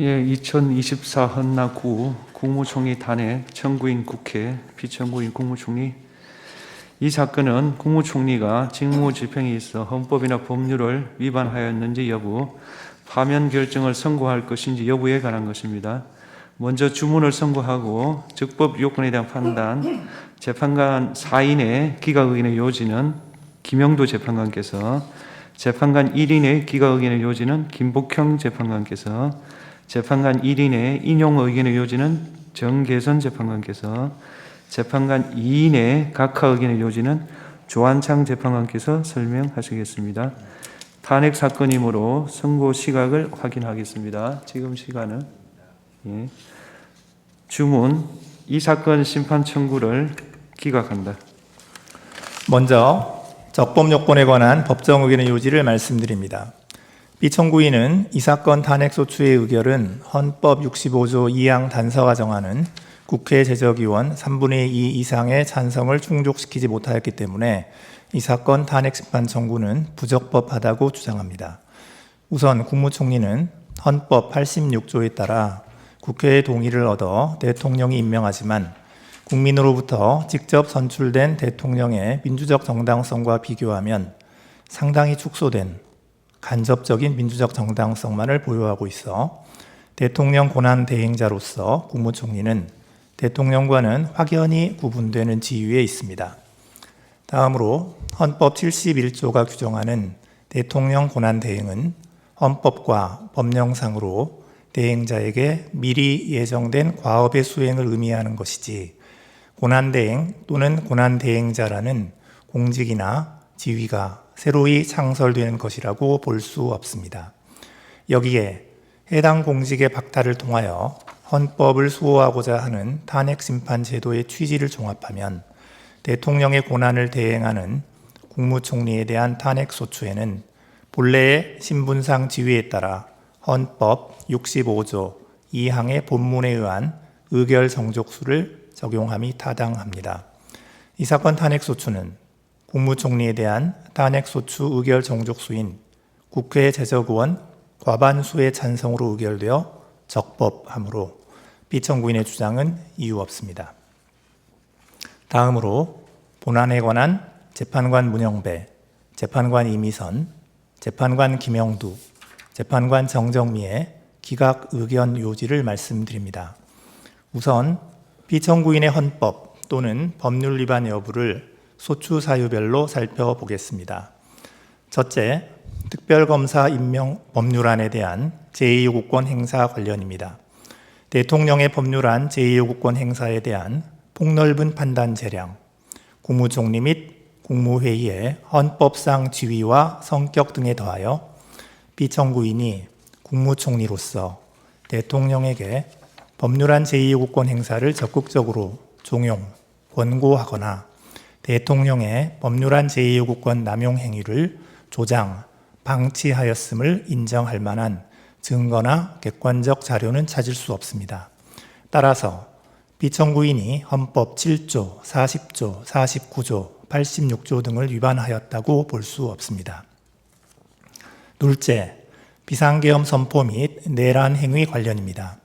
예, 2024 헌납9 국무총리 탄핵, 청구인 국회, 비청구인 국무총리. 이 사건은 국무총리가 직무집행에 있어 헌법이나 법률을 위반하였는지 여부, 파면 결정을 선고할 것인지 여부에 관한 것입니다. 먼저 주문을 선고하고 적법 요건에 대한 판단, 재판관 4인의 기각의견의 요지는 김영도 재판관께서, 재판관 1인의 기각의견의 요지는 김복형 재판관께서, 재판관 1인의 인용 의견의 요지는 정계선 재판관께서, 재판관 2인의 각하 의견의 요지는 조한창 재판관께서 설명하시겠습니다. 탄핵 사건이므로 선고 시각을 확인하겠습니다. 지금 시간은 주문, 이 사건 심판 청구를 기각한다. 먼저 적법 요건에 관한 법정 의견의 요지를 말씀드립니다. 비청구인은 이 사건 탄핵소추의 의결은 헌법 65조 2항 단서가 정하는 국회 제적의원 3분의 2 이상의 찬성을 충족시키지 못하였기 때문에 이 사건 탄핵 심판 청구는 부적법하다고 주장합니다. 우선 국무총리는 헌법 86조에 따라 국회의 동의를 얻어 대통령이 임명하지만 국민으로부터 직접 선출된 대통령의 민주적 정당성과 비교하면 상당히 축소된 간접적인 민주적 정당성만을 보유하고 있어 대통령 권한 대행자로서 국무총리는 대통령과는 확연히 구분되는 지위에 있습니다. 다음으로 헌법 71조가 규정하는 대통령 권한 대행은 헌법과 법령상으로 대행자에게 미리 예정된 과업의 수행을 의미하는 것이지 권한 대행 또는 권한 대행자라는 공직이나 지위가 새로이 창설되는 것이라고 볼 수 없습니다. 여기에 해당 공직의 박탈을 통하여 헌법을 수호하고자 하는 탄핵 심판 제도의 취지를 종합하면 대통령의 권한을 대행하는 국무총리에 대한 탄핵 소추에는 본래의 신분상 지위에 따라 헌법 65조 2항의 본문에 의한 의결 정족수를 적용함이 타당합니다. 이 사건 탄핵 소추는 국무총리에 대한 탄핵소추 의결 정족수인 국회 제적의원 과반수의 찬성으로 의결되어 적법하므로 비청구인의 주장은 이유 없습니다. 다음으로 본안에 관한 재판관 문영배, 재판관 이미선, 재판관 김영두, 재판관 정정미의 기각 의견 요지를 말씀드립니다. 우선 비청구인의 헌법 또는 법률 위반 여부를 소추 사유별로 살펴보겠습니다. 첫째, 특별검사 임명 법률안에 대한 제2요구권 행사 관련입니다. 대통령의 법률안 제2요구권 행사에 대한 폭넓은 판단 재량, 국무총리 및 국무회의의 헌법상 지위와 성격 등에 더하여 비청구인이 국무총리로서 대통령에게 법률안 제2요구권 행사를 적극적으로 종용, 권고하거나 대통령의 법률안 제2요구권 남용 행위를 조장, 방치하였음을 인정할 만한 증거나 객관적 자료는 찾을 수 없습니다. 따라서 비청구인이 헌법 7조, 40조, 49조, 86조 등을 위반하였다고 볼 수 없습니다. 둘째, 비상계엄 선포 및 내란 행위 관련입니다.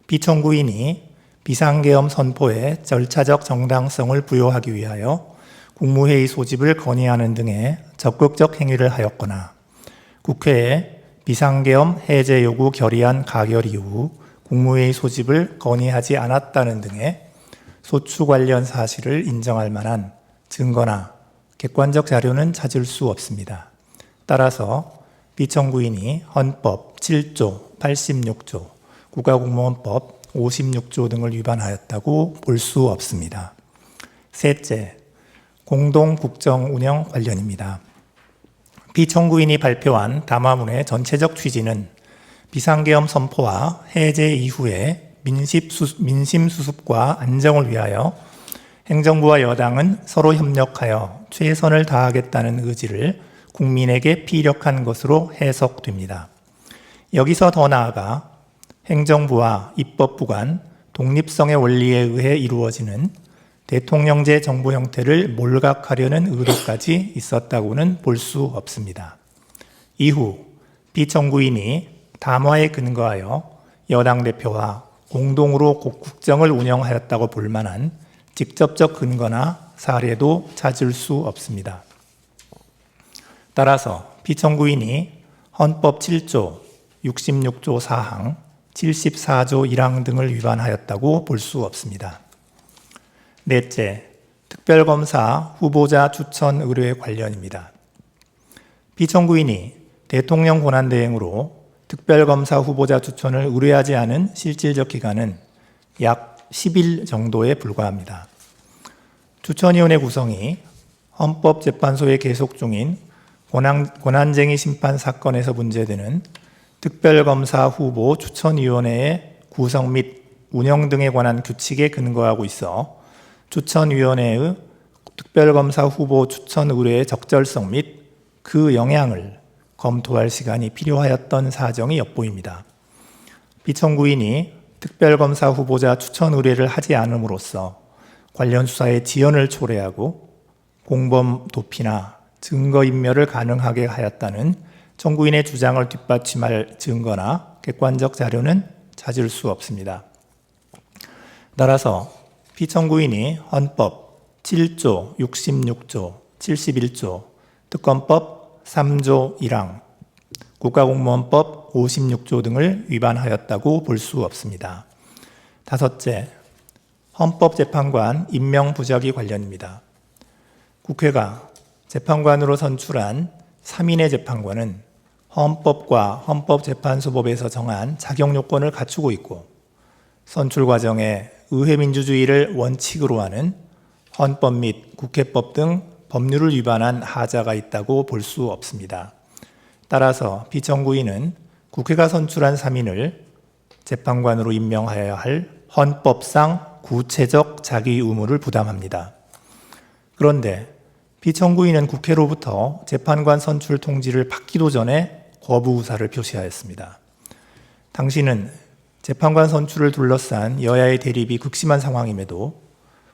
비청구인이 비상계엄 선포에 절차적 정당성을 부여하기 위하여 국무회의 소집을 건의하는 등의 적극적 행위를 하였거나 국회에 비상계엄 해제 요구 결의안 가결 이후 국무회의 소집을 건의하지 않았다는 등의 소추 관련 사실을 인정할 만한 증거나 객관적 자료는 찾을 수 없습니다. 따라서 비청구인이 헌법 7조, 86조, 국가공무원법 56조 등을 위반하였다고 볼 수 없습니다. 셋째, 공동국정운영 관련입니다. 비청구인이 발표한 담화문의 전체적 취지는 비상계엄 선포와 해제 이후에 민심 수습과 안정을 위하여 행정부와 여당은 서로 협력하여 최선을 다하겠다는 의지를 국민에게 피력한 것으로 해석됩니다. 여기서 더 나아가 행정부와 입법부 간 독립성의 원리에 의해 이루어지는 대통령제 정부 형태를 몰각하려는 의도까지 있었다고는 볼 수 없습니다. 이후 비청구인이 담화에 근거하여 여당 대표와 공동으로 국정을 운영하였다고 볼 만한 직접적 근거나 사례도 찾을 수 없습니다. 따라서 피청구인이 헌법 7조, 66조 4항, 74조 1항 등을 위반하였다고 볼 수 없습니다. 넷째, 특별검사 후보자 추천 의뢰 관련입니다. 피청구인이 대통령 권한대행으로 특별검사 후보자 추천을 의뢰하지 않은 실질적 기간은 약 10일 정도에 불과합니다. 추천위원회 구성이 헌법재판소에 계속 중인 권한쟁의 심판 사건에서 문제되는 특별검사 후보 추천위원회의 구성 및 운영 등에 관한 규칙에 근거하고 있어 추천위원회의 특별검사 후보 추천 의뢰의 적절성 및 그 영향을 검토할 시간이 필요하였던 사정이 엿보입니다. 피청구인이 특별검사 후보자 추천 의뢰를 하지 않음으로써 관련 수사의 지연을 초래하고 공범 도피나 증거인멸을 가능하게 하였다는 청구인의 주장을 뒷받침할 증거나 객관적 자료는 찾을 수 없습니다. 따라서 피청구인이 헌법 7조, 66조, 71조, 특검법 3조 1항, 국가공무원법 56조 등을 위반하였다고 볼 수 없습니다. 다섯째, 헌법재판관 임명 부작위 관련입니다. 국회가 재판관으로 선출한 3인의 재판관은 헌법과 헌법재판소법에서 정한 자격 요건을 갖추고 있고 선출 과정에 의회민주주의를 원칙으로 하는 헌법 및 국회법 등 법률을 위반한 하자가 있다고 볼 수 없습니다. 따라서 피청구인은 국회가 선출한 3인을 재판관으로 임명하여야 할 헌법상 구체적 자기 의무를 부담합니다. 그런데 피청구인은 국회로부터 재판관 선출 통지를 받기도 전에 거부 의사를 표시하였습니다. 당시는 재판관 선출을 둘러싼 여야의 대립이 극심한 상황임에도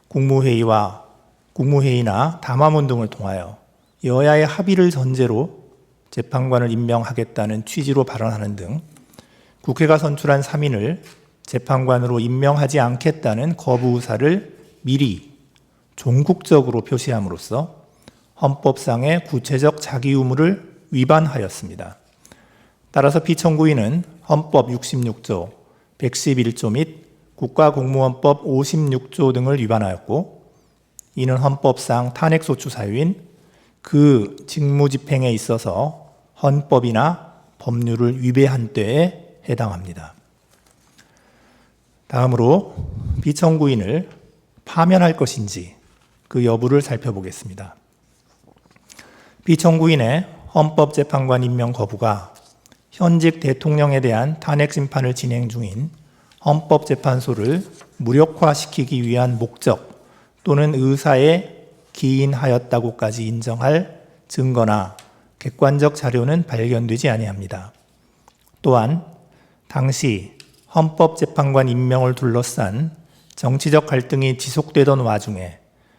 국무회의나 담화문 등을 통하여 여야의 합의를 전제로 재판관을 임명하겠다는 취지로 발언하는 등 국회가 선출한 3인을 재판관으로 임명하지 않겠다는 거부 의사를 미리 종국적으로 표시함으로써 헌법상의 구체적 자기 의무를 위반하였습니다. 따라서 피청구인은 헌법 66조, 111조 및 국가공무원법 56조 등을 위반하였고 이는 헌법상 탄핵소추 사유인 그 직무집행에 있어서 헌법이나 법률을 위배한 때에 해당합니다. 다음으로 피청구인을 파면할 것인지 그 여부를 살펴보겠습니다. 피청구인의 헌법재판관 임명 거부가 현직 대통령에 대한 탄핵심판을 진행 중인 헌법재판소를 무력화시키기 위한 목적 또는 의사에 기인하였다고까지 인정할 증거나 객관적 자료는 발견되지 아니합니다. 또한 당시 헌법재판관 임명을 둘러싼 정치적 갈등이 지속되던 와중에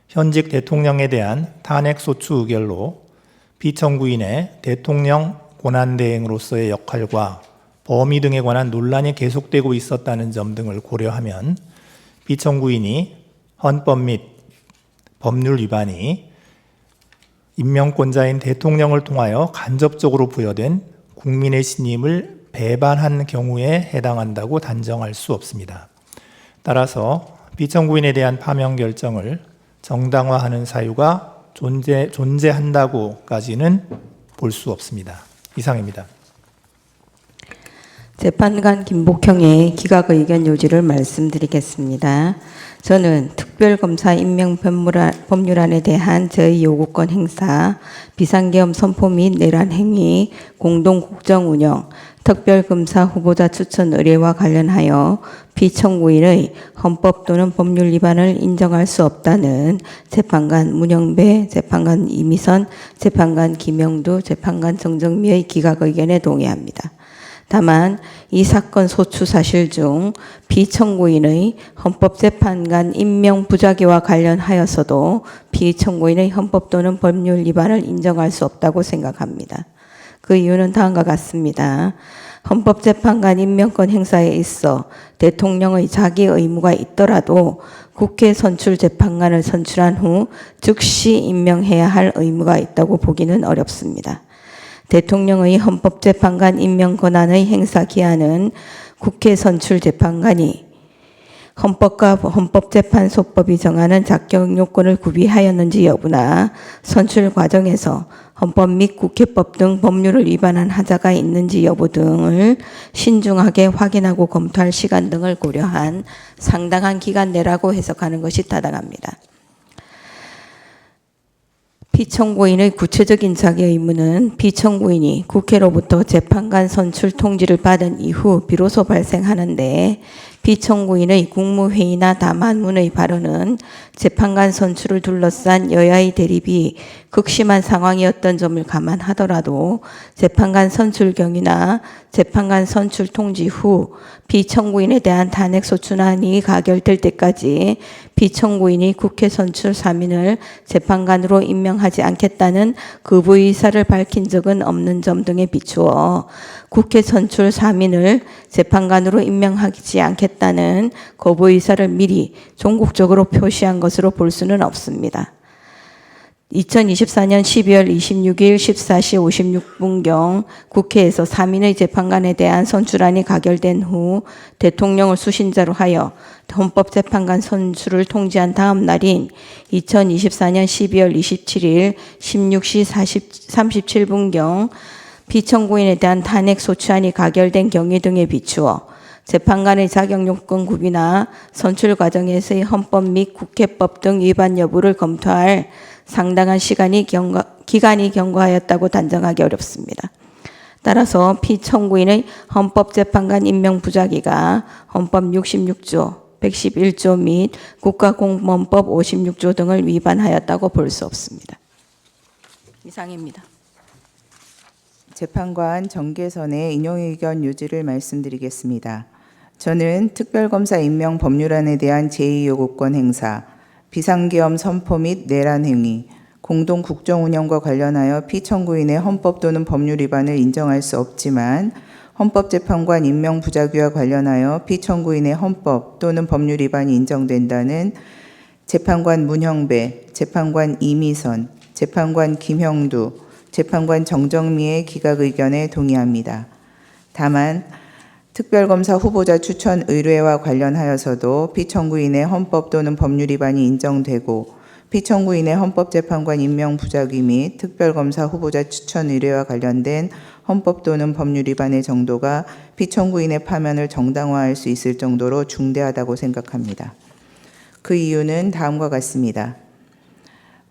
현직 대통령에 대한 탄핵소추 의결로 피청구인의 대통령 권한대행으로서의 역할과 범위 등에 관한 논란이 계속되고 있었다는 점 등을 고려하면 피청구인이 헌법 및 법률 위반이 임명권자인 대통령을 통하여 간접적으로 부여된 국민의 신임을 배반한 경우에 해당한다고 단정할 수 없습니다. 따라서 피청구인에 대한 파면 결정을 정당화하는 사유가 존재한다고까지는 볼 수 없습니다. 이상입니다. 재판관 김복형의 기각 의견 요지를 말씀드리겠습니다. 저는 특별검사 임명 법률안에 대한 저희 요구권 행사, 비상계엄 선포 및 내란 행위, 공동국정 운영, 특별검사 후보자 추천 의뢰와 관련하여 피청구인의 헌법 또는 법률 위반을 인정할 수 없다는 재판관 문영배, 재판관 이미선, 재판관 김영두, 재판관 정정미의 기각 의견에 동의합니다. 다만 이 사건 소추 사실 중 피청구인의 헌법재판관 임명 부작위와 관련하여서도 피청구인의 헌법 또는 법률 위반을 인정할 수 없다고 생각합니다. 그 이유는 다음과 같습니다. 헌법재판관 임명권 행사에 있어 대통령의 자기 의무가 있더라도 국회 선출 재판관을 선출한 후 즉시 임명해야 할 의무가 있다고 보기는 어렵습니다. 대통령의 헌법재판관 임명 권한의 행사 기한은 국회 선출 재판관이 헌법과 헌법재판소법이 정하는 자격 요건을 구비하였는지 여부나 선출 과정에서 헌법 및 국회법 등 법률을 위반한 하자가 있는지 여부 등을 신중하게 확인하고 검토할 시간 등을 고려한 상당한 기간 내라고 해석하는 것이 타당합니다. 피청구인의 구체적인 자기 의무는 피청구인이 국회로부터 재판관 선출 통지를 받은 이후 비로소 발생하는데, 피청구인의 국무회의나 담화문의 발언은 재판관 선출을 둘러싼 여야의 대립이 극심한 상황이었던 점을 감안하더라도 재판관 선출 경위나 재판관 선출 통지 후 피청구인에 대한 탄핵소추안이 가결될 때까지 피청구인이 국회 선출 3인을 재판관으로 임명하지 않겠다는 거부 의사를 밝힌 적은 없는 점 등에 비추어 국회 선출 3인을 재판관으로 임명하지 않겠다는 거부 의사를 미리 종국적으로 표시한 것으로 볼 수는 없습니다. 2024년 12월 26일 14시 56분경 국회에서 3인의 재판관에 대한 선출안이 가결된 후 대통령을 수신자로 하여 헌법재판관 선출을 통지한 다음 날인 2024년 12월 27일 16시 37분경 피청구인에 대한 탄핵소추안이 가결된 경위 등에 비추어 재판관의 자격요건 구비나 선출 과정에서의 헌법 및 국회법 등 위반 여부를 검토할 상당한 기간이 경과하였다고 단정하기 어렵습니다. 따라서 피청구인의 헌법재판관 임명 부작위가 헌법 66조, 111조 및 국가공무원법 56조 등을 위반하였다고 볼 수 없습니다. 이상입니다. 재판관 정계선의 인용의견 요지를 말씀드리겠습니다. 저는 특별검사 임명 법률안에 대한 제2요구권 행사, 비상계엄 선포 및 내란 행위, 공동 국정 운영과 관련하여 피청구인의 헌법 또는 법률 위반을 인정할 수 없지만 헌법재판관 임명 부작위와 관련하여 피청구인의 헌법 또는 법률 위반이 인정된다는 재판관 문형배, 재판관 이미선, 재판관 김형두, 재판관 정정미의 기각 의견에 동의합니다. 다만 특별검사 후보자 추천 의뢰와 관련하여서도 피청구인의 헌법 또는 법률 위반이 인정되고 피청구인의 헌법재판관 임명 부작위 및 특별검사 후보자 추천 의뢰와 관련된 헌법 또는 법률 위반의 정도가 피청구인의 파면을 정당화할 수 있을 정도로 중대하다고 생각합니다. 그 이유는 다음과 같습니다.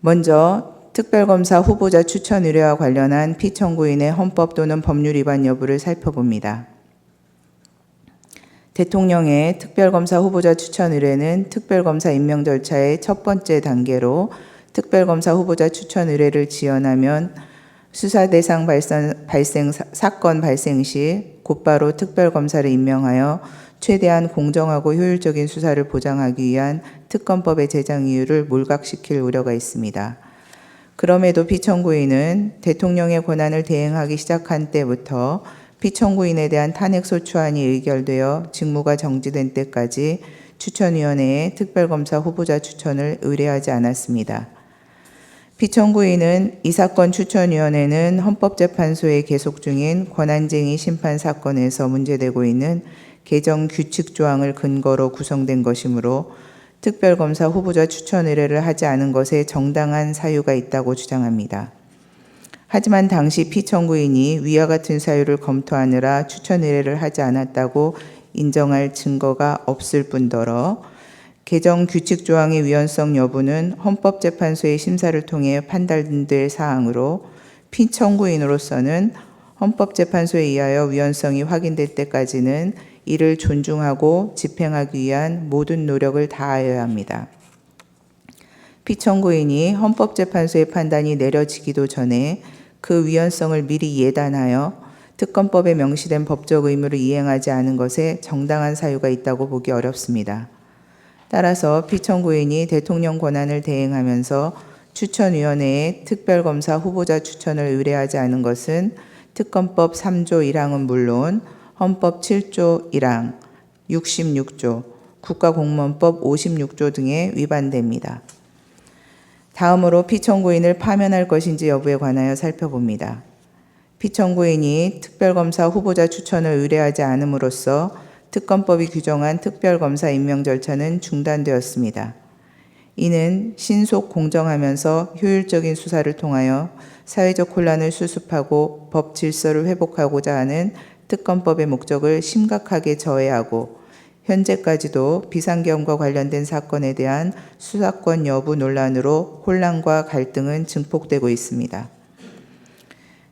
먼저 특별검사 후보자 추천 의뢰와 관련한 피청구인의 헌법 또는 법률 위반 여부를 살펴봅니다. 대통령의 특별검사 후보자 추천 의뢰는 특별검사 임명 절차의 첫 번째 단계로 특별검사 후보자 추천 의뢰를 지연하면 수사 대상 사건 발생 시 곧바로 특별검사를 임명하여 최대한 공정하고 효율적인 수사를 보장하기 위한 특검법의 제정 이유를 몰각시킬 우려가 있습니다. 그럼에도 피청구인은 대통령의 권한을 대행하기 시작한 때부터 피청구인에 대한 탄핵소추안이 의결되어 직무가 정지된 때까지 추천위원회에 특별검사 후보자 추천을 의뢰하지 않았습니다. 피청구인은 이 사건 추천위원회는 헌법재판소에 계속 중인 권한쟁의 심판 사건에서 문제되고 있는 개정 규칙 조항을 근거로 구성된 것이므로 특별검사 후보자 추천 의뢰를 하지 않은 것에 정당한 사유가 있다고 주장합니다. 하지만 당시 피청구인이 위와 같은 사유를 검토하느라 추천 의뢰를 하지 않았다고 인정할 증거가 없을 뿐더러 개정 규칙 조항의 위헌성 여부는 헌법재판소의 심사를 통해 판단될 사항으로 피청구인으로서는 헌법재판소에 의하여 위헌성이 확인될 때까지는 이를 존중하고 집행하기 위한 모든 노력을 다하여야 합니다. 피청구인이 헌법재판소의 판단이 내려지기도 전에 그 위헌성을 미리 예단하여 특검법에 명시된 법적 의무를 이행하지 않은 것에 정당한 사유가 있다고 보기 어렵습니다. 따라서 피청구인이 대통령 권한을 대행하면서 추천위원회에 특별검사 후보자 추천을 의뢰하지 않은 것은 특검법 3조 1항은 물론 헌법 7조 1항, 66조, 국가공무원법 56조 등에 위반됩니다. 다음으로 피청구인을 파면할 것인지 여부에 관하여 살펴봅니다. 피청구인이 특별검사 후보자 추천을 의뢰하지 않음으로써 특검법이 규정한 특별검사 임명 절차는 중단되었습니다. 이는 신속 공정하면서 효율적인 수사를 통하여 사회적 혼란을 수습하고 법 질서를 회복하고자 하는 특검법의 목적을 심각하게 저해하고 현재까지도 비상계엄과 관련된 사건에 대한 수사권 여부 논란으로 혼란과 갈등은 증폭되고 있습니다.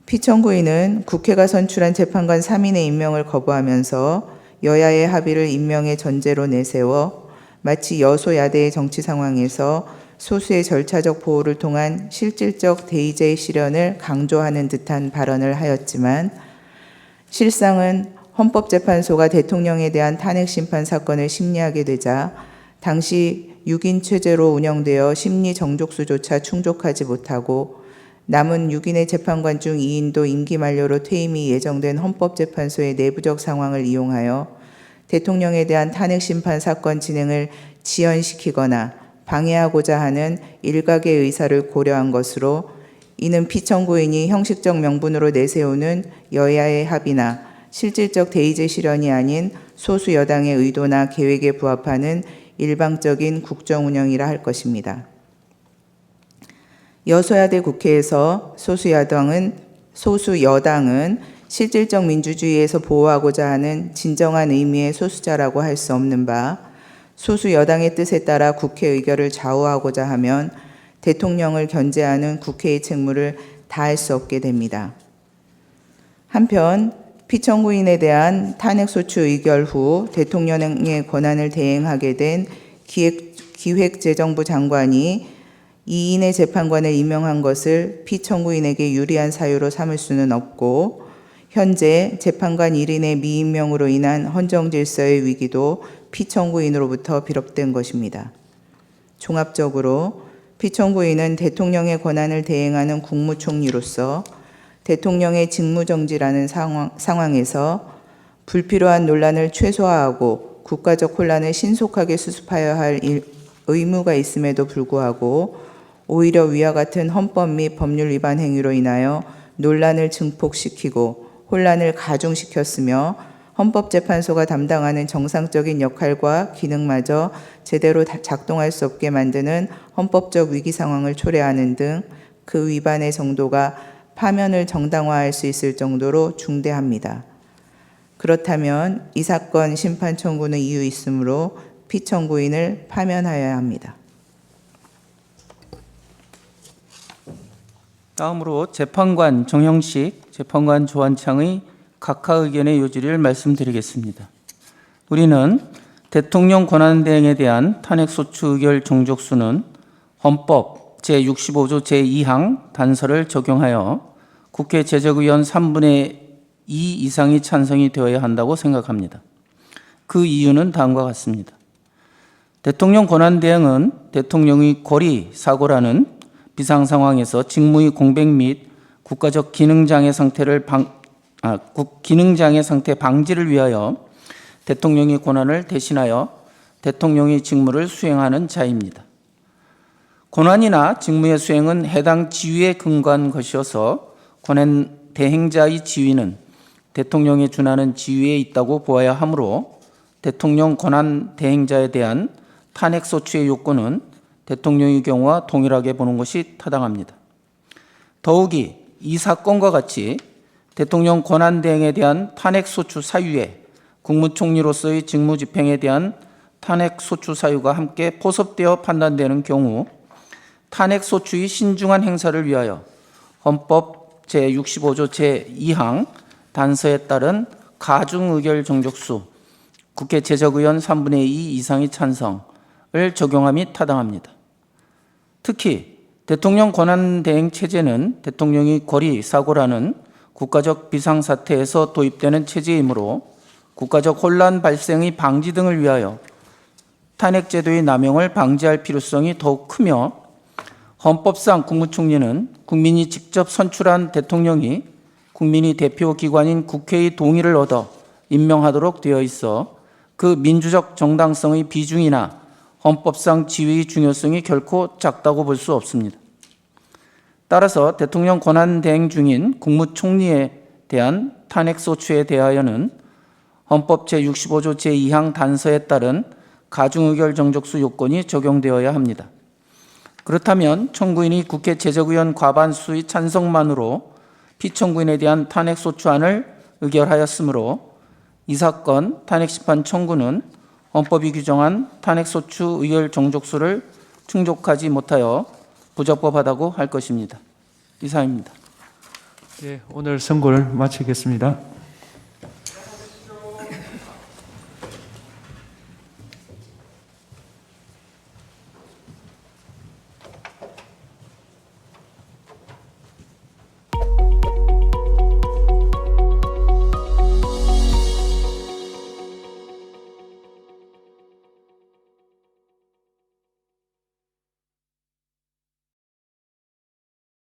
피청구인은 국회가 선출한 재판관 3인의 임명을 거부하면서 여야의 합의를 임명의 전제로 내세워 마치 여소야대의 정치 상황에서 소수의 절차적 보호를 통한 실질적 대의제의 실현을 강조하는 듯한 발언을 하였지만 실상은 헌법재판소가 대통령에 대한 탄핵심판 사건을 심리하게 되자 당시 6인 체제로 운영되어 심리 정족수조차 충족하지 못하고 남은 6인의 재판관 중 2인도 임기 만료로 퇴임이 예정된 헌법재판소의 내부적 상황을 이용하여 대통령에 대한 탄핵심판 사건 진행을 지연시키거나 방해하고자 하는 일각의 의사를 고려한 것으로 이는 피청구인이 형식적 명분으로 내세우는 여야의 합의나 실질적 대의제 실현이 아닌 소수 여당의 의도나 계획에 부합하는 일방적인 국정 운영이라 할 것입니다. 여소야대 국회에서 소수 여당은 실질적 민주주의에서 보호하고자 하는 진정한 의미의 소수자라고 할 수 없는 바 소수 여당의 뜻에 따라 국회 의결을 좌우하고자 하면 대통령을 견제하는 국회의 책무를 다할 수 없게 됩니다. 한편 피청구인에 대한 탄핵소추 의결 후 대통령의 권한을 대행하게 된 기획재정부 장관이 2인의 재판관을 임명한 것을 피청구인에게 유리한 사유로 삼을 수는 없고 현재 재판관 1인의 미임명으로 인한 헌정질서의 위기도 피청구인으로부터 비롯된 것입니다. 종합적으로 피청구인은 대통령의 권한을 대행하는 국무총리로서 대통령의 직무정지라는 상황에서 불필요한 논란을 최소화하고 국가적 혼란을 신속하게 수습하여야 할 의무가 있음에도 불구하고 오히려 위와 같은 헌법 및 법률 위반 행위로 인하여 논란을 증폭시키고 혼란을 가중시켰으며 헌법재판소가 담당하는 정상적인 역할과 기능마저 제대로 작동할 수 없게 만드는 헌법적 위기 상황을 초래하는 등 그 위반의 정도가 파면을 정당화할 수 있을 정도로 중대합니다. 그렇다면 이 사건 심판 청구는 이유 있으므로 피청구인을 파면하여야 합니다. 다음으로 재판관 정형식, 재판관 조한창의 각하 의견의 요지를 말씀드리겠습니다. 우리는 대통령 권한대행에 대한 탄핵소추 의결 종족수는 헌법 제65조 제2항 단서를 적용하여 국회 제적의원 3분의 2 이상이 찬성이 되어야 한다고 생각합니다. 그 이유는 다음과 같습니다. 대통령 권한대행은 대통령의 권리 사고라는 비상 상황에서 직무의 공백 및 국가적 기능장애 상태 방지를 위하여 대통령의 권한을 대신하여 대통령의 직무를 수행하는 자입니다. 권한이나 직무의 수행은 해당 지위에 근거한 것이어서 권한 대행자의 지위는 대통령에 준하는 지위에 있다고 보아야 하므로 대통령 권한 대행자에 대한 탄핵소추의 요건은 대통령의 경우와 동일하게 보는 것이 타당합니다. 더욱이 이 사건과 같이 대통령 권한 대행에 대한 탄핵소추 사유에 국무총리로서의 직무집행에 대한 탄핵소추 사유가 함께 포섭되어 판단되는 경우 탄핵소추의 신중한 행사를 위하여 헌법 제65조 제2항 단서에 따른 가중의결 정족수 국회 제적의원 3분의 2 이상의 찬성을 적용함이 타당합니다. 특히 대통령 권한대행 체제는 대통령의 권리 사고라는 국가적 비상사태에서 도입되는 체제이므로 국가적 혼란 발생의 방지 등을 위하여 탄핵제도의 남용을 방지할 필요성이 더욱 크며 헌법상 국무총리는 국민이 직접 선출한 대통령이 국민의 대표기관인 국회의 동의를 얻어 임명하도록 되어 있어 그 민주적 정당성의 비중이나 헌법상 지위의 중요성이 결코 작다고 볼 수 없습니다. 따라서 대통령 권한대행 중인 국무총리에 대한 탄핵소추에 대하여는 헌법 제65조 제2항 단서에 따른 가중의결 정족수 요건이 적용되어야 합니다. 그렇다면 청구인이 국회 제적의원 과반수의 찬성만으로 피청구인에 대한 탄핵소추안을 의결하였으므로 이 사건 탄핵심판 청구는 헌법이 규정한 탄핵소추 의결 정족수를 충족하지 못하여 부적법하다고 할 것입니다. 이상입니다. 네, 오늘 선고를 마치겠습니다.